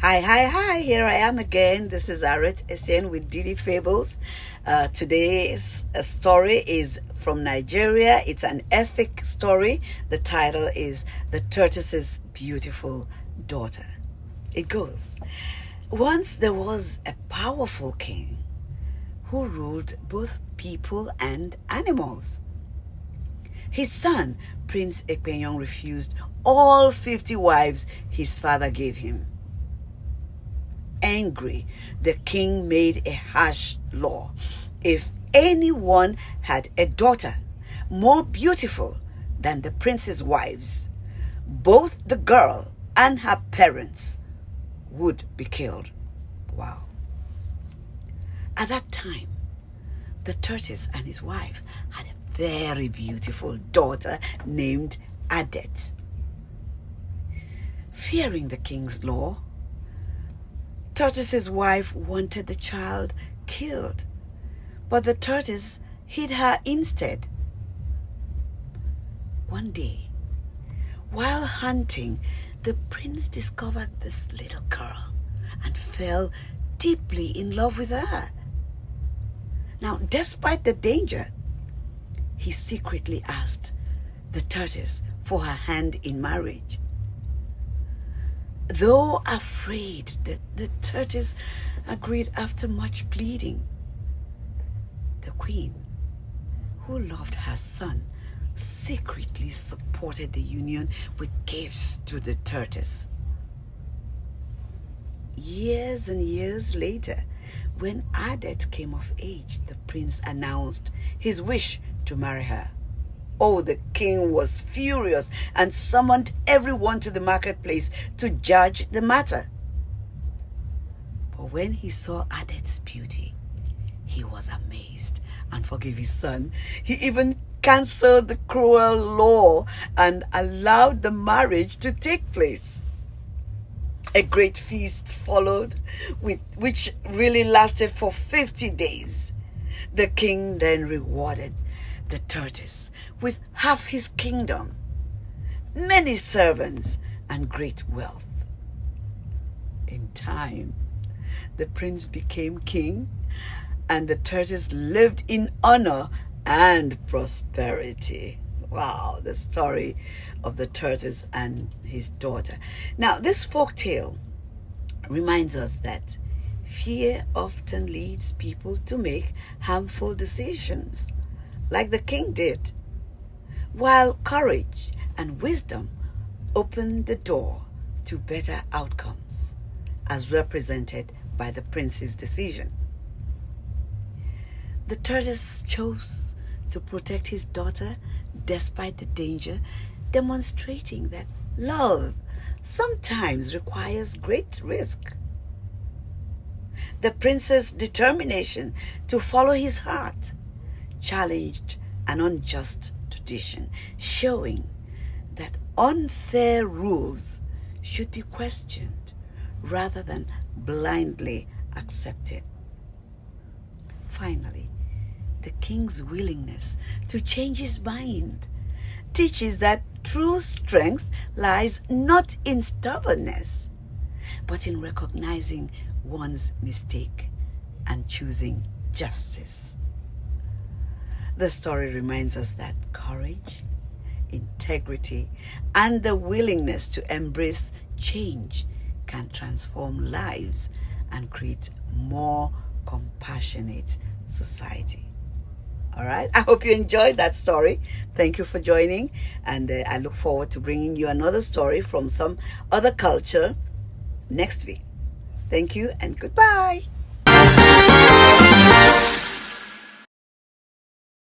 Hi, here I am again. This is Aret Essien with DiDiFables. Today's story is from Nigeria. It's an epic story. The title is The Tortoise's Beautiful Daughter. It goes, once there was a powerful king who ruled both people and animals. His son, Prince Ekpenyong, refused all 50 wives his father gave him. Angry, the king made a harsh law. If anyone had a daughter more beautiful than the prince's wives, both the girl and her parents would be killed. Wow. At that time, the tortoise and his wife had a very beautiful daughter named Adet. Fearing the king's law, Tortoise's wife wanted the child killed, but the tortoise hid her instead. One day, while hunting, the prince discovered this little girl and fell deeply in love with her. Now, despite the danger, he secretly asked the tortoise for her hand in marriage. Though afraid, the tortoise agreed after much pleading. The queen, who loved her son, secretly supported the union with gifts to the tortoise. Years and years later, when Adet came of age, the prince announced his wish to marry her. Oh, the king was furious and summoned everyone to the marketplace to judge the matter. But when he saw Adet's beauty, he was amazed and forgave his son. He even cancelled the cruel law and allowed the marriage to take place. A great feast followed, which really lasted for 50 days. The king then rewarded the tortoise with half his kingdom, many servants, and great wealth. In time, the prince became king, and the tortoise lived in honor and prosperity. Wow, the story of the tortoise and his daughter. Now, this folk tale reminds us that fear often leads people to make harmful decisions, like the king did, while courage and wisdom open the door to better outcomes, as represented by the prince's decision. The tortoise chose to protect his daughter despite the danger, demonstrating that love sometimes requires great risk. The prince's determination to follow his heart challenged an unjust tradition, showing that unfair rules should be questioned rather than blindly accepted. Finally, the king's willingness to change his mind teaches that true strength lies not in stubbornness, but in recognizing one's mistake and choosing justice. The story reminds us that courage, integrity, and the willingness to embrace change can transform lives and create more compassionate society. All right, I hope you enjoyed that story. Thank you for joining, and I look forward to bringing you another story from some other culture next week. Thank you and goodbye.